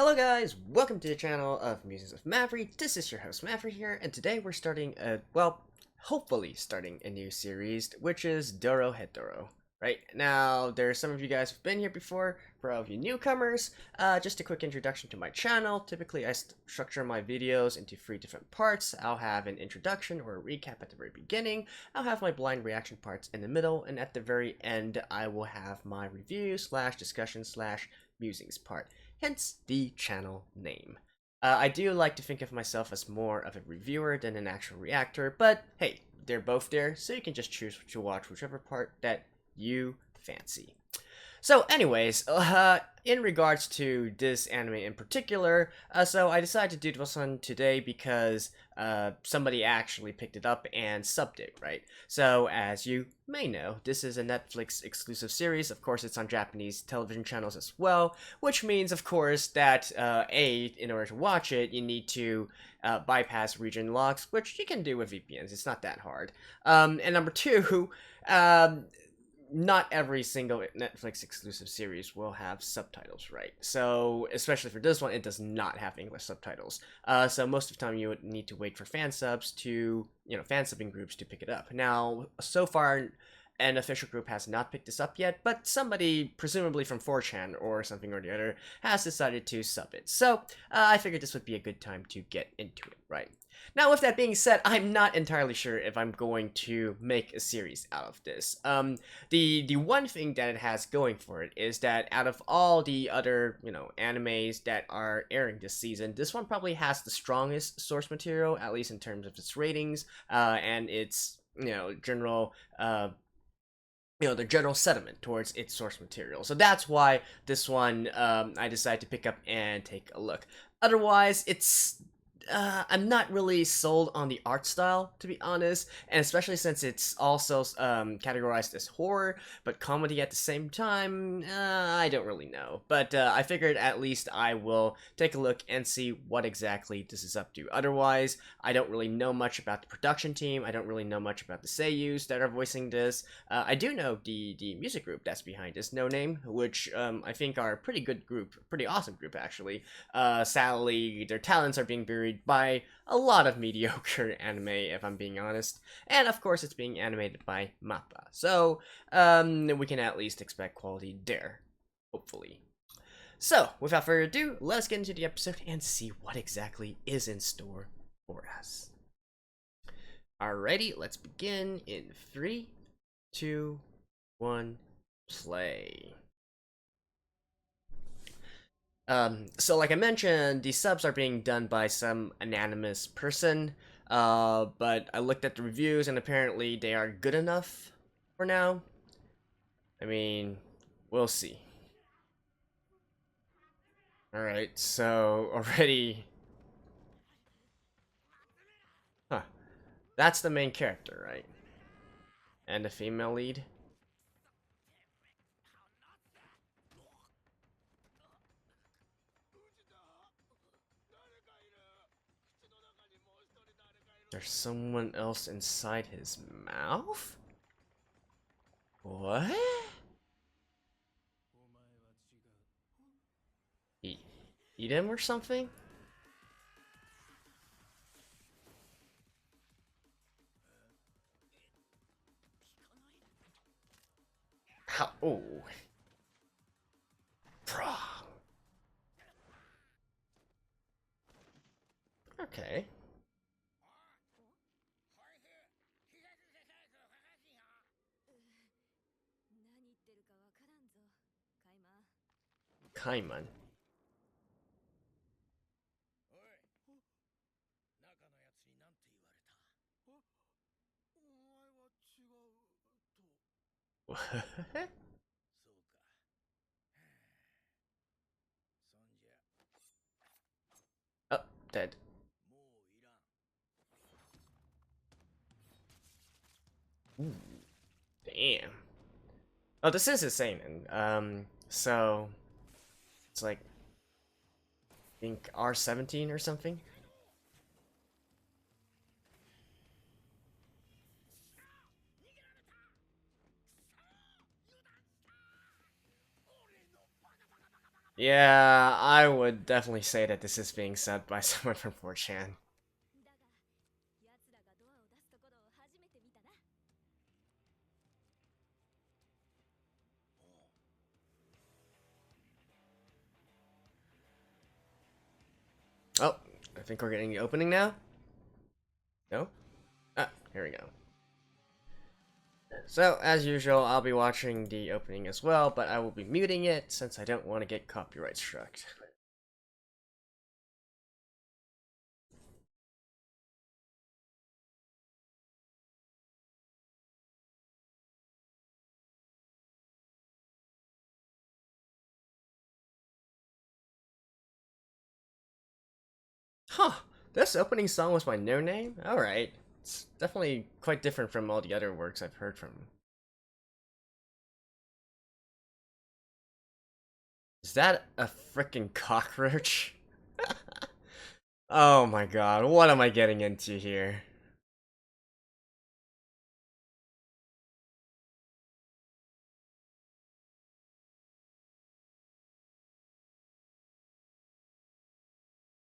Hello guys, welcome to the channel of Musings with Maverick. This is your host Maverick here, and today we're starting hopefully starting a new series, which is Dorohedoro. Right, now there's some of you guys who've been here before. For all of you newcomers, just a quick introduction to my channel. Typically I structure my videos into 3 different parts. I'll have an introduction or a recap at the very beginning. I'll have my blind reaction parts in the middle, and at the very end I will have my review slash discussion slash musings part. Hence the channel name. I do like to think of myself as more of a reviewer than an actual reactor, but hey, they're both there, so you can just choose to watch whichever part that you fancy. So anyways, in regards to this anime in particular, so I decided to do this one today because somebody actually picked it up and subbed it, right? So as you may know, this is a Netflix exclusive series. Of course, it's on Japanese television channels as well, which means, of course, that in order to watch it, you need to bypass region locks, which you can do with VPNs. It's not that hard. And number two, not every single Netflix exclusive series will have subtitles, right? So, especially for this one, it does not have English subtitles. So most of the time you would need to wait for fan subs to, fan subbing groups to pick it up. Now, so far, an official group has not picked this up yet, but somebody, presumably from 4chan or something or the other, has decided to sub it. So, I figured this would be a good time to get into it, right? Now, with that being said, I'm not entirely sure if I'm going to make a series out of this. The one thing that it has going for it is that out of all the other, animes that are airing this season, this one probably has the strongest source material, at least in terms of its ratings, and its, general, the general sentiment towards its source material. So that's why this one, I decided to pick up and take a look. Otherwise, I'm not really sold on the art style, to be honest, and especially since it's also categorized as horror, but comedy at the same time, I don't really know. But I figured at least I will take a look and see what exactly this is up to. Otherwise, I don't really know much about the production team, I don't really know much about the seiyus that are voicing this. I do know the music group that's behind this, No Name, which I think are a pretty good group, pretty awesome group actually. Sadly, their talents are being buried by a lot of mediocre anime, if I'm being honest. And of course, it's being animated by MAPPA. So, we can at least expect quality there, hopefully. So, without further ado, let's get into the episode and see what exactly is in store for us. Alrighty, let's begin in 3, 2, 1, play. So like I mentioned, the subs are being done by some anonymous person, but I looked at the reviews and apparently they are good enough for now. I mean, we'll see. Alright, so already... Huh. That's the main character, right? And the female lead? There's someone else inside his mouth? What? Eat him or something? How? Oh. Okay. Kaiman. What? Oh, dead. Ooh, damn. Oh, this is a seinen. So it's like I think R17 or something. Yeah, I would definitely say that this is being said by someone from 4chan. Oh, I think we're getting the opening now. No? Ah, here we go. So, as usual, I'll be watching the opening as well, but I will be muting it since I don't want to get copyright struck. Huh, this opening song was by No Name? Alright. It's definitely quite different from all the other works I've heard from him. Is that a freaking cockroach? Oh my god, what am I getting into here?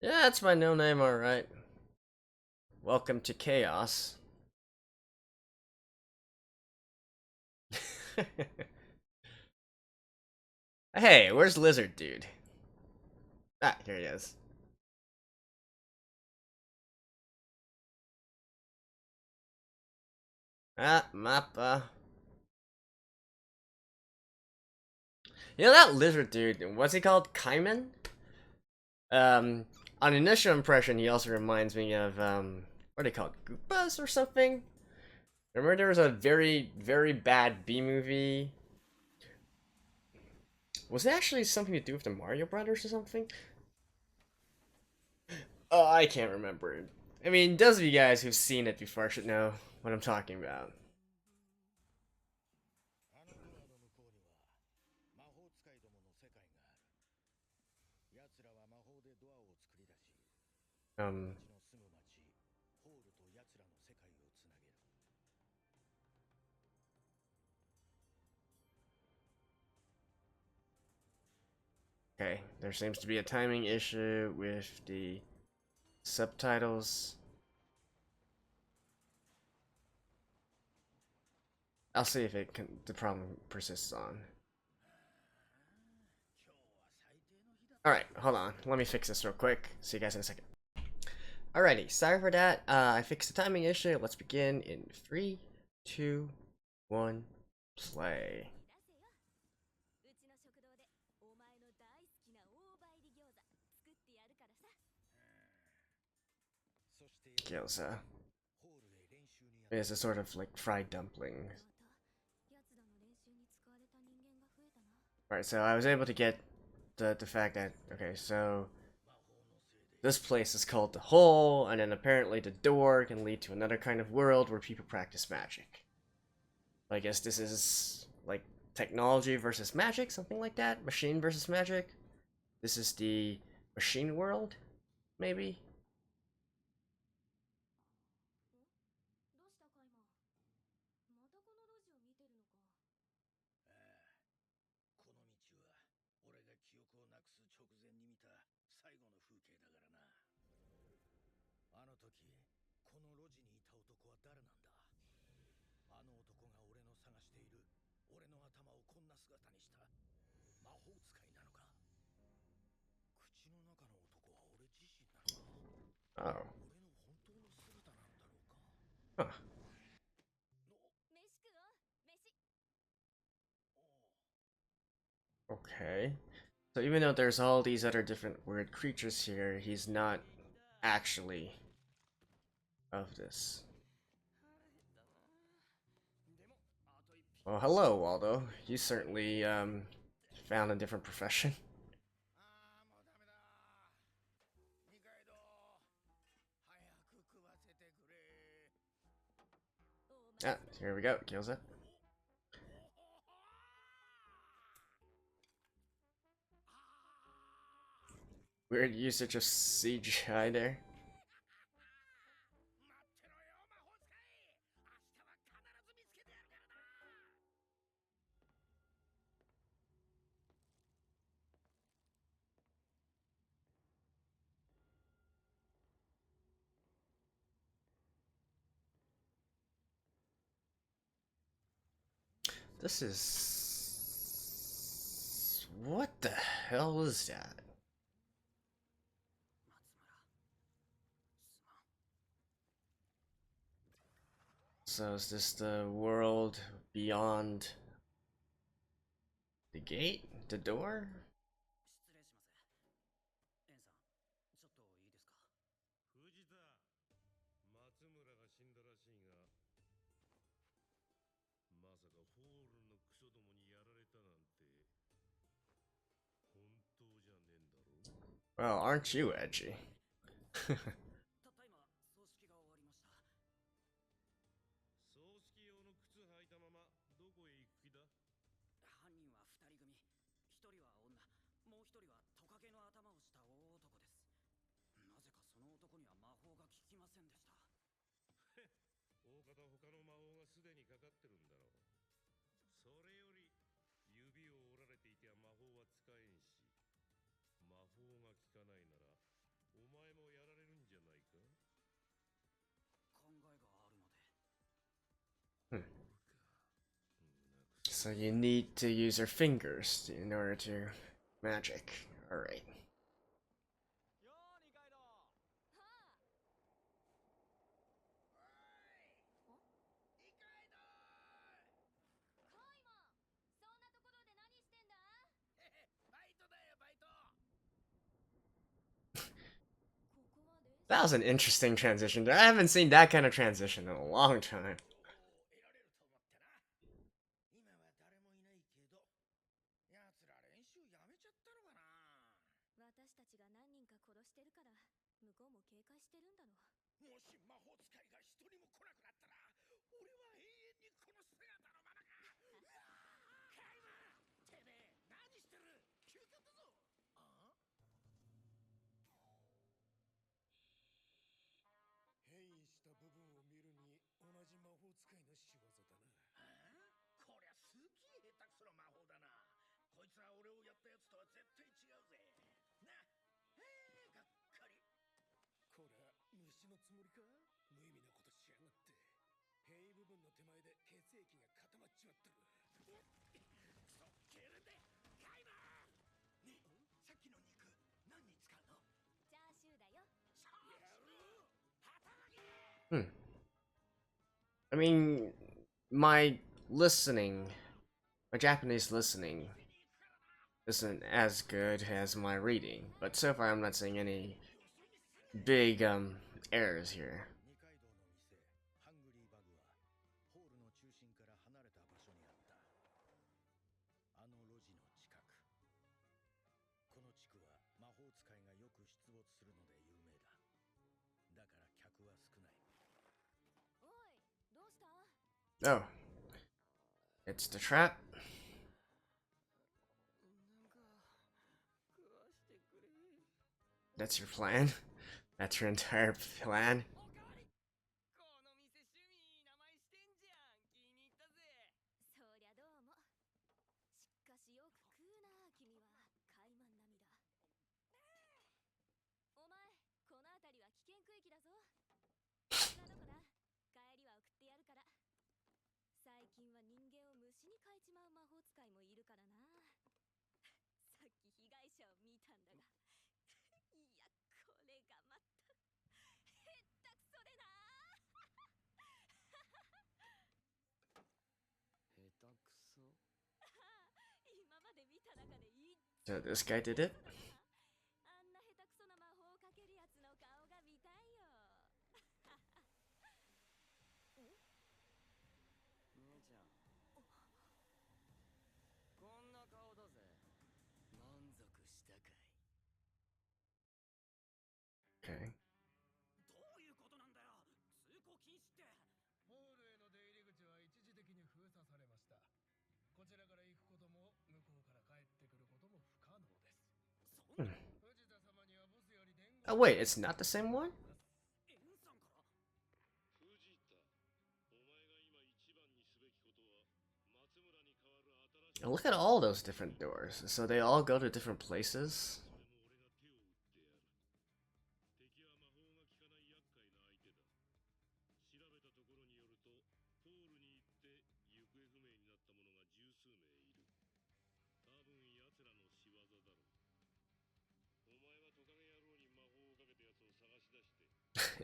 Yeah, it's my No Name, alright. Welcome to chaos. Hey, where's Lizard Dude? Ah, here he is. Ah, Mappa. You know that Lizard Dude, what's he called? Kaiman? Um, on initial impression, he also reminds me of, what are they called? Goopas or something? Remember there was a very, very bad B-movie? Was it actually something to do with the Mario Brothers or something? Oh, I can't remember. I mean, those of you guys who've seen it before should know what I'm talking about. Um, okay, there seems to be a timing issue with the subtitles. I'll see if the problem persists on. Alright, hold on. Let me fix this real quick. See you guys in a second. Alrighty, sorry for that. I fixed the timing issue. Let's begin in 3, 2, 1, play. Gyoza. It's a sort of like fried dumpling. Alright, so I was able to get the fact that, okay, so this place is called the Hole, and then apparently the door can lead to another kind of world where people practice magic. I guess this is like technology versus magic, something like that. Machine versus magic. This is the machine world, maybe. Oh. Huh. Okay. So even though there's all these other different weird creatures here, he's not actually of this. Well, hello, Waldo. You certainly found a different profession. Ah, here we go. Kills it. Weird usage of CGI there. This is... What the hell is that? So is this the world beyond the gate? The door? 失礼します。エンさん、ちょっといいですか。藤田、松村が死んだらしいが、まさかホールのクソどもにやられたなんて、本当じゃねえんだろ。 Well, aren't you edgy? 葬式用の靴履いたままどこへ行く気だ。犯人は二人組、一人は女、もう一人はトカゲの頭をした大男です。なぜかその男には魔法が効きませんでした。 So you need to use your fingers in order to magic. Alright. That was an interesting transition. I haven't seen that kind of transition in a long time. うん。I mean, my listening, my Japanese listening isn't as good as my reading, but so far I'm not seeing any big errors here. Oh, it's the trap. That's your plan? That's your entire plan? So this guy did it? Okay. Hmm. Oh wait, it's not the same one? Look at all those different doors. So they all go to different places?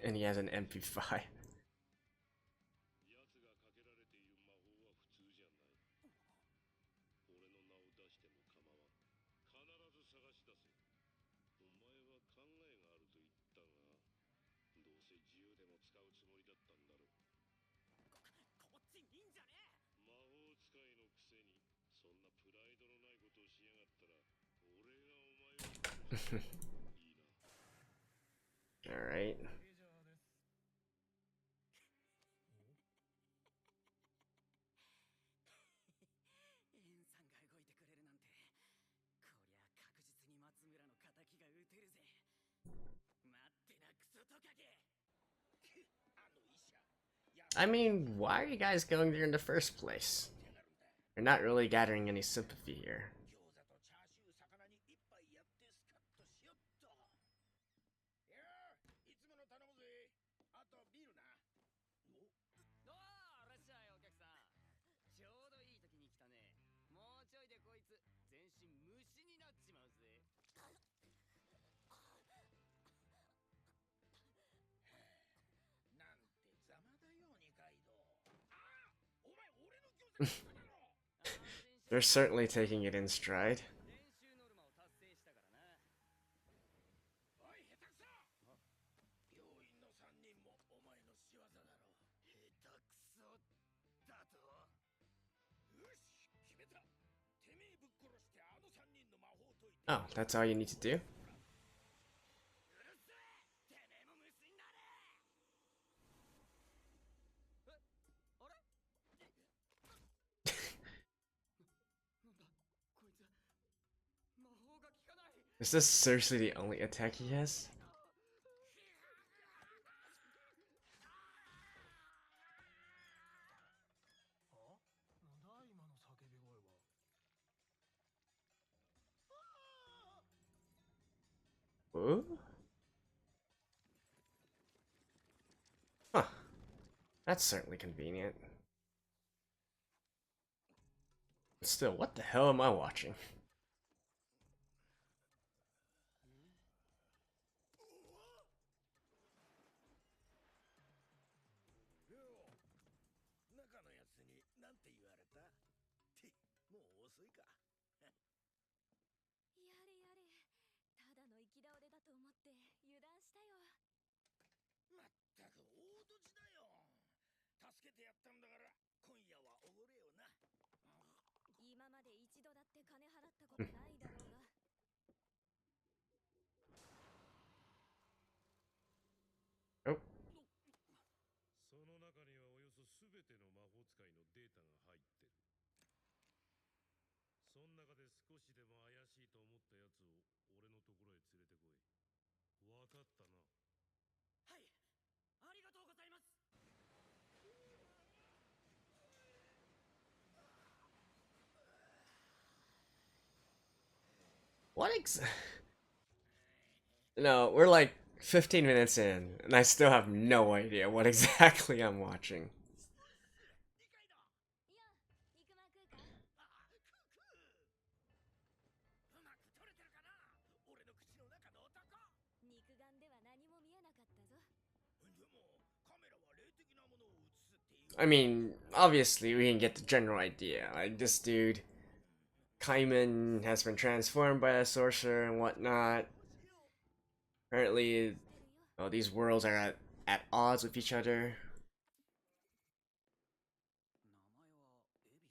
And he has an MP5. 奴がかけられている魔法は普通じゃない。俺の名を出しても構わん。必ず探し出せ。お前は考えがあると言ったが、どうせ自由でも使うつもりだったんだろう。こっちにんじゃねえ。魔法使いのくせに、そんなプライドのないことをしやがったら、俺がお前を殺す。いいな。Alright. エンさんが動いてくれるなんて、こりゃ確実に松村の敵が撃てるぜ。待ってなクソトカゲ。I mean, why are you guys going there in the first place? You're not really gathering any sympathy here. 餃子とチャーシュー魚に一杯やってスカッとしよっと。いやー、いつもの頼むぜ。あとビールな。おあ、いらっしゃいお客さん。ちょうどいい時に来たね。もうちょいでこいつ全身虫になっちまうぜ。なんてざまだよ二階堂。ああ、お前俺の餃子食っただろ。They're certainly taking it in stride. 練習ノルマを達成したからな。おい、下手くそ。病院の3人もお前の仕業だろ。下手くそだと。よし、決めた。てめえぶっ殺してあの3人の魔法を解いて。 Oh, that's all you need to do? うるせえ。てめえも虫になれ。あれなんだこいつ魔法が効かない。 Is this seriously the only attack he has? なんだ今の叫び声は。 Ooh? Huh. That's certainly convenient. Still, what the hell am I watching? 中のやつになんて言われた？ってもう遅いか。やれやれ、ただの行き倒れだと思って油断したよ。まったく大ドジだよ。助けてやったんだから今夜はおごれよな。今まで一度だって金払ったことないだろうが。Oh. その中にはおよそ全ての魔法使いのデータが入ってる。その中で少しでも怪しいと思ったやつを俺のところへ連れてこい。わかったな。はい、ありがとうございます。 What No, we're like 15 minutes in, and I still have no idea what exactly I'm watching. 二階堂。いや、肉まん食うか？ああ、クークー。うまく取れてるかな俺の口の中の男。肉眼では何も見えなかったぞ。でもカメラは霊的なものを映すっていう。 I mean, obviously we can get the general idea. Like, this dude, Kaiman, has been transformed by a sorcerer and whatnot. Apparently, well, these worlds are at odds with each other. 名前はエビス。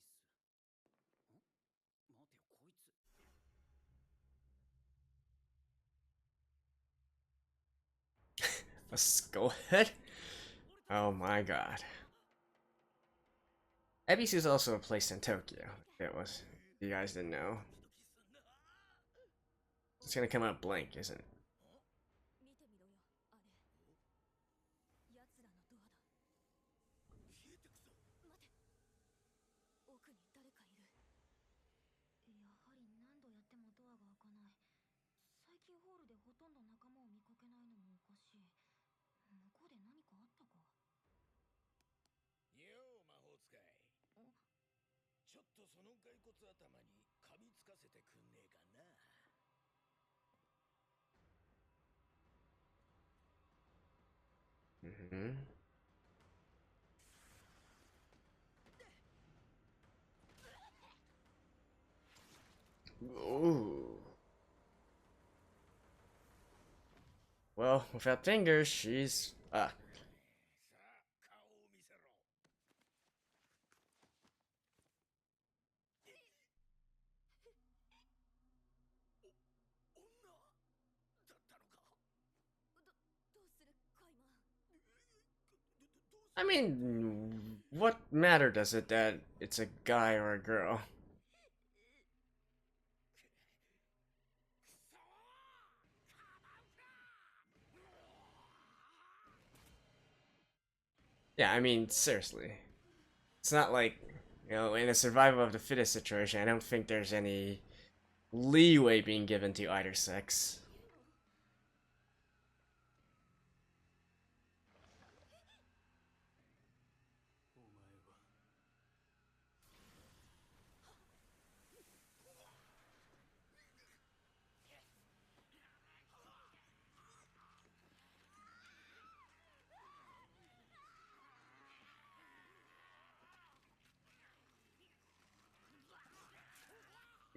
待てよこいつ。 A skull head? Oh my god. Ebisu is also a place in Tokyo. It was. You guys didn't know. It's gonna come out blank, isn't it? 見てみろよ、あれ。奴らのドアだ。消えてくぞ。待て。奥に誰かいる。やはり何度やってもドアが開かない。最近ホールでほとんど仲間を見かけないのもおかしい。向こうで何かあったか？よう魔法使い。ちょっとその骸骨頭に噛みつかせてくんねえかな。Mm-hmm. Ooh. Well, without fingers, she'sさあ顔を見せろ。女だったのか。どうするカイマン。I mean, what matter does it that it's a guy or a girl? Yeah, I mean, seriously. It's not like, in a survival of the fittest situation, I don't think there's any leeway being given to either sex.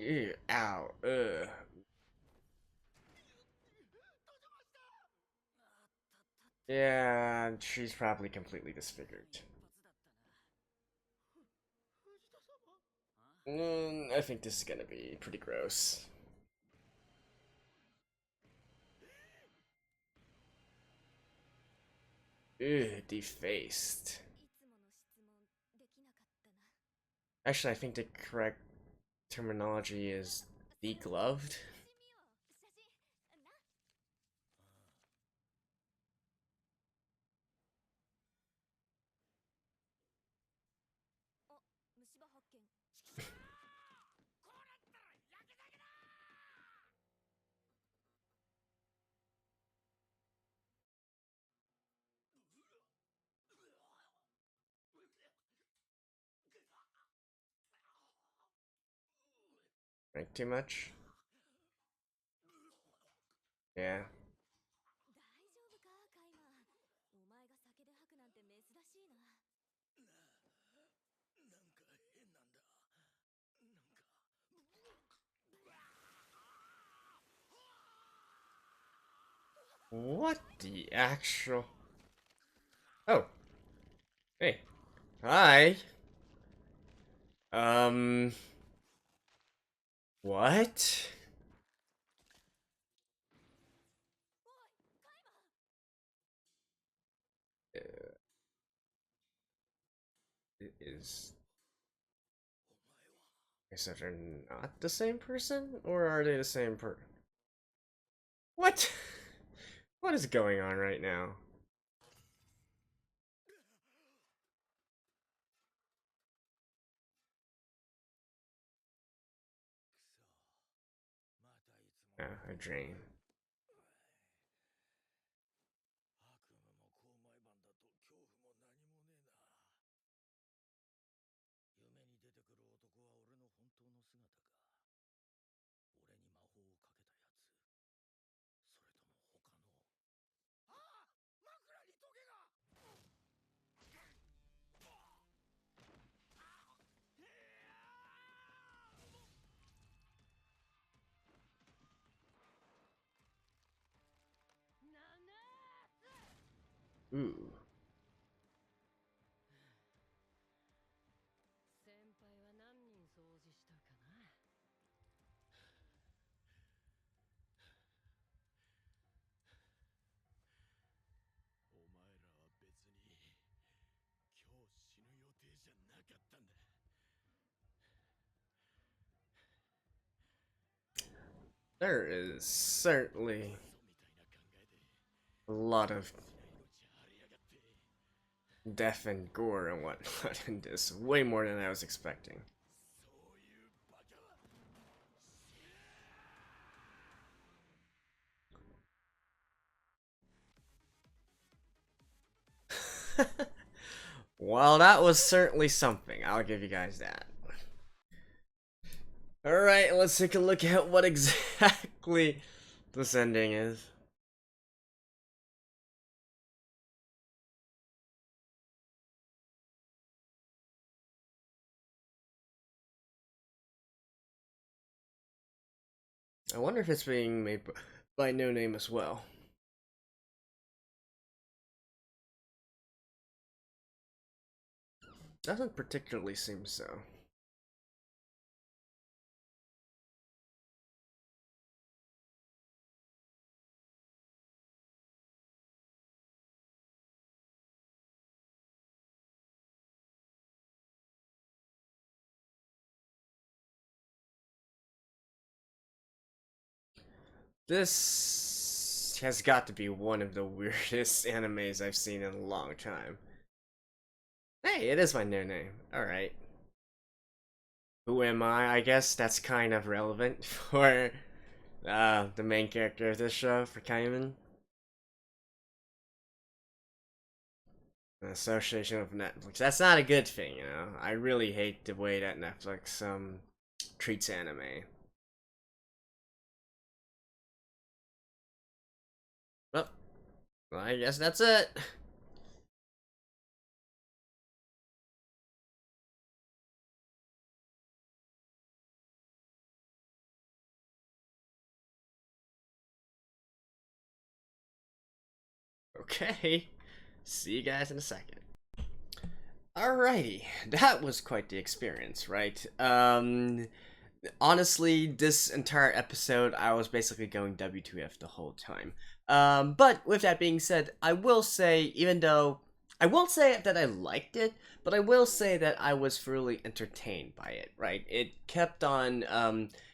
Ew, ow, ugh. Yeah, she's probably completely disfigured. I think this is gonna be pretty gross. Ew, defaced. Actually, I think the correct terminology is degloved. Drink too much? Yeah. 大丈夫かカイマン。お前が酒で吐くなんて珍しいな。なんか変なんだ。What the actual? Oh. Hey. Hi. What? Is that they're not the same person, or are they the same person? What? What is going on right now? A drain. 悪夢もこう毎晩だと恐怖も何もねえな。夢に出てくる男は俺の本当の姿か。俺に魔法をかけたやつ。それとも他の。ああ、枕にトゲが。Ooh. 先輩は何人掃除したかな。お前らは別に今日死ぬ予定じゃなかったんだ。There is certainly みたいな考えで a lot of 命張りやがって。 death and gore and whatnot in this. Way more than I was expecting. そういうバカは。Well, that was certainly something. I'll give you guys that. Alright, let's take a look at what exactly this ending is. I wonder if it's being made by No Name as well. Doesn't particularly seem so. This has got to be one of the weirdest animes I've seen in a long time. Hey, it is my new name. Alright. Who am I? I guess that's kind of relevant for the main character of this show, for Kaiman. An association with Netflix. That's not a good thing, you know. I really hate the way that Netflix treats anime. Well, I guess that's it. Okay. See you guys in a second. Alrighty, that was quite the experience, right? Honestly, this entire episode, I was basically going WTF the whole time. But with that being said, I will say, even though I won't say that I liked it, but I will say that I was really entertained by it, right? It kept on,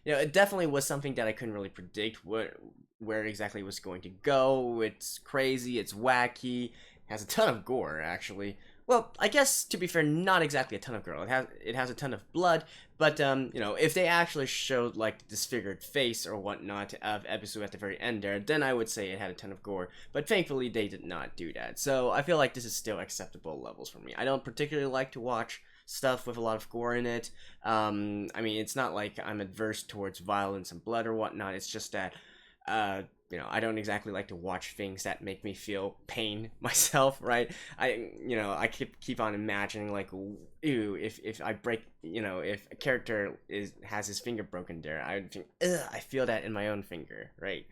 it definitely was something that I couldn't really predict where exactly it was going to go. It's crazy, it's wacky, has a ton of gore, actually. Well, I guess to be fair, not exactly a ton of gore. It has a ton of blood, but if they actually showed like disfigured face or whatnot of Ebisu at the very end there, then I would say it had a ton of gore. But thankfully, they did not do that. So I feel like this is still acceptable levels for me. I don't particularly like to watch stuff with a lot of gore in it. I mean, it's not like I'm adverse towards violence and blood or whatnot. It's just that I don't exactly like to watch things that make me feel pain myself, right? I keep on imagining like, ew, if I break, if a character has his finger broken there, I would think, ugh, I feel that in my own finger, right?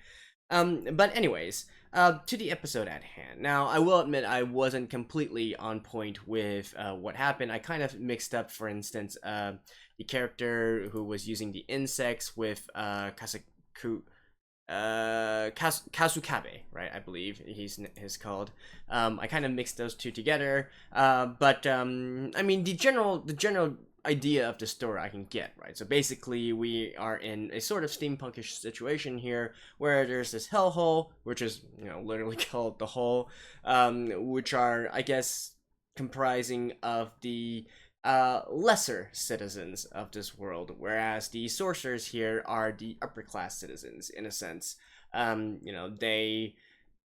But anyways, to the episode at hand. Now, I will admit I wasn't completely on point with what happened. I kind of mixed up, for instance, the character who was using the insects with Kazukabe, right? I believe he's called. I kind of mixed those two together, but I mean the general idea of the story I can get, right? So basically, we are in a sort of steampunkish situation where there's this hellhole, which is literally called the hole, which are, I guess, comprising of the lesser citizens of this world, whereas the sorcerers here are the upper class citizens in a sense.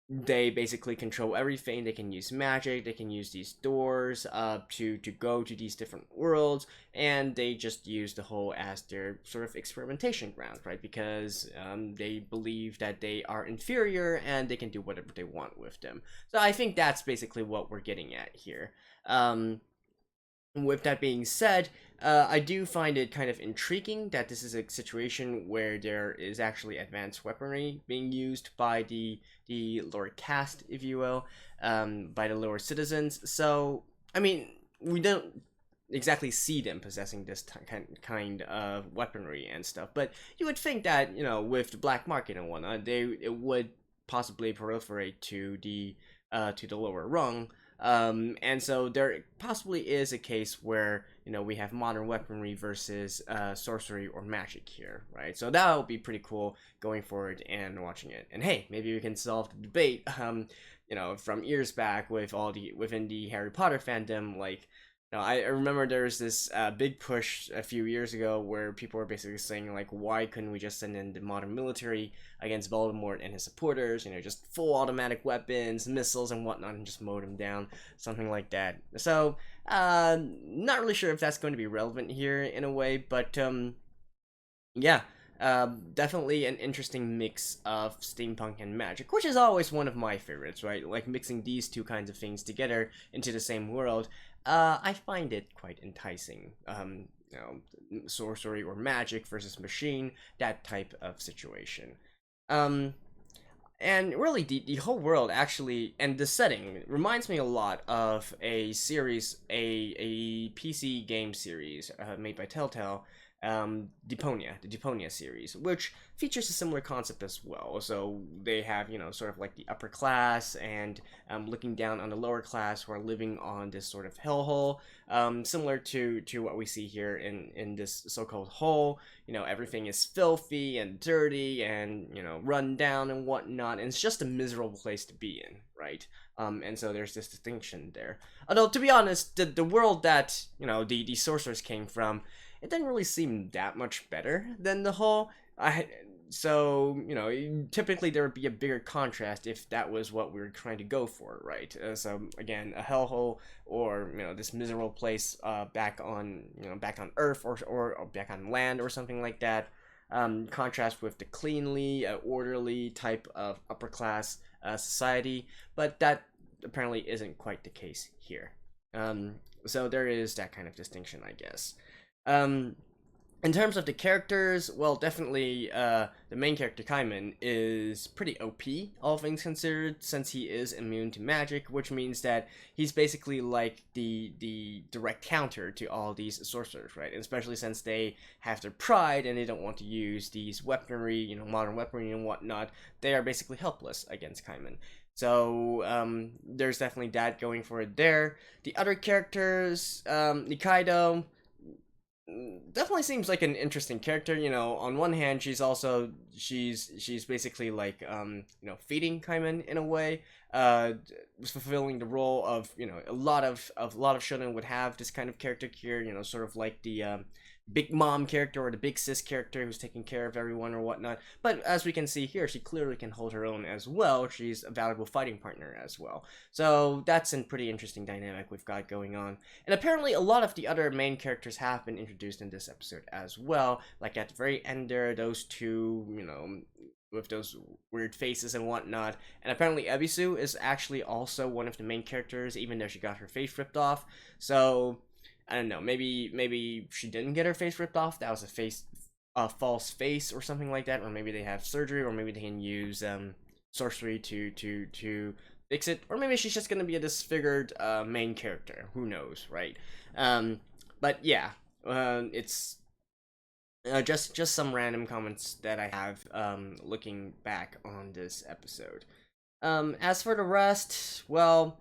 They basically control everything. They can use magic. They can use these doors to go to these different worlds, and they just use the whole as their sort of experimentation ground, right? Because they believe that they are inferior and they can do whatever they want with them. So I think that's basically what we're getting at here. With that being said, I do find it kind of intriguing that this is a situation where there is actually advanced weaponry being used by the lower caste, if you will, by the lower citizens. So, I mean, we don't exactly see them possessing this kind of weaponry and stuff, but you would think that with the black market and whatnot, it would possibly proliferate to the lower rung. And so there possibly is a case where we have modern weaponry versus sorcery or magic here, right? So that would be pretty cool going forward and watching it. And hey, maybe we can solve the debate from years back within the Harry Potter fandom. Like, I remember there was this big push a few years ago where people were basically saying, like, why couldn't we just send in the modern military against Voldemort and his supporters, just full automatic weapons, missiles and whatnot, and just mow them down, something like that. So, not really sure if that's going to be relevant here in a way, but yeah, definitely an interesting mix of steampunk and magic, which is always one of my favorites, right? Like mixing these two kinds of things together into the same world. I find it quite enticing. sorcery or magic versus machine, that type of situation. Um, and really, the whole world actually, and the setting reminds me a lot of a series, a PC game series made by Telltale, the Deponia series, which features a similar concept as well. So they have, sort of like the upper class and looking down on the lower class who are living on this sort of hellhole, similar to what we see here in this so-called hole. Everything is filthy and dirty and, run down and whatnot, and it's just a miserable place to be in, right? And so there's this distinction there. Although, to be honest, the world that, the sorcerers came from, it didn't really seem that much better than the whole. So, typically there would be a bigger contrast if that was what we were trying to go for, right? So, again, a hellhole or, this miserable place back on Earth or back on land or something like that. Contrast with the cleanly, orderly type of upper class society, but that apparently isn't quite the case here. So there is that kind of distinction, I guess. In terms of the characters, well, definitely the main character, Kaiman, is pretty OP, all things considered, since he is immune to magic, which means that he's basically like the direct counter to all these sorcerers, right? And especially since they have their pride and they don't want to use these weaponry, modern weaponry and whatnot, they are basically helpless against Kaiman. So there's definitely that going for it there. The other characters, Nikaido, definitely seems like an interesting character. On one hand, she's basically like feeding Kaiman in a way, fulfilling the role of a lot of shonen would have this kind of character here, sort of like the big mom character or the big sis character who's taking care of everyone or whatnot. But as we can see here, she clearly can hold her own as well. She's a valuable fighting partner as well. So that's a pretty interesting dynamic we've got going on. And apparently a lot of the other main characters have been introduced in this episode as well. Like at the very end there, those two, with those weird faces and whatnot. And apparently Ebisu is actually also one of the main characters, even though she got her face ripped off. So I don't know, maybe she didn't get her face ripped off. That was a false face or something like that. Or maybe they have surgery, or maybe they can use sorcery to fix it. Or maybe she's just gonna be a disfigured main character. Who knows, right? But yeah, it's just some random comments that I have looking back on this episode. As for the rest, well,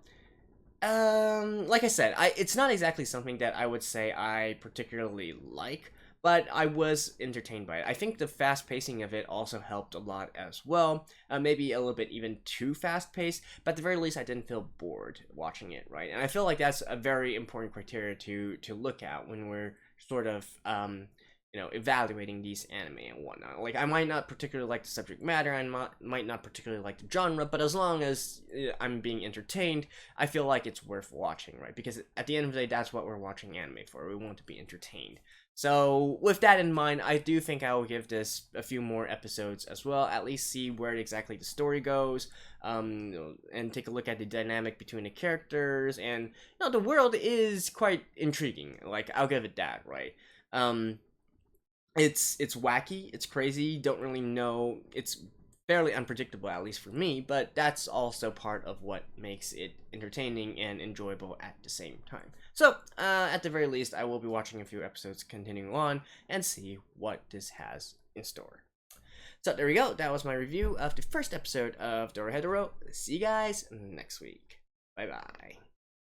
like I said, it's not exactly something that I would say I particularly like, but I was entertained by it. I think the fast pacing of it also helped a lot as well. Maybe a little bit even too fast paced, but at the very least I didn't feel bored watching it, right? And I feel like that's a very important criteria to look at when we're sort of evaluating these anime and whatnot. Like, I might not particularly like the subject matter, I might not particularly like the genre, but as long as I'm being entertained, I feel like it's worth watching, right? Because at the end of the day, that's what we're watching anime for. We want to be entertained. So with that in mind, I do think I will give this a few more episodes as well, at least see where exactly the story goes, and take a look at the dynamic between the characters, and the world is quite intriguing. Like, I'll give it that, right? It's wacky, it's crazy, don't really know, it's fairly unpredictable, at least for me, but that's also part of what makes it entertaining and enjoyable at the same time. So, at the very least, I will be watching a few episodes continuing on and see what this has in store. So there we go, that was my review of the first episode of Dorohedoro. See you guys next week. Bye bye.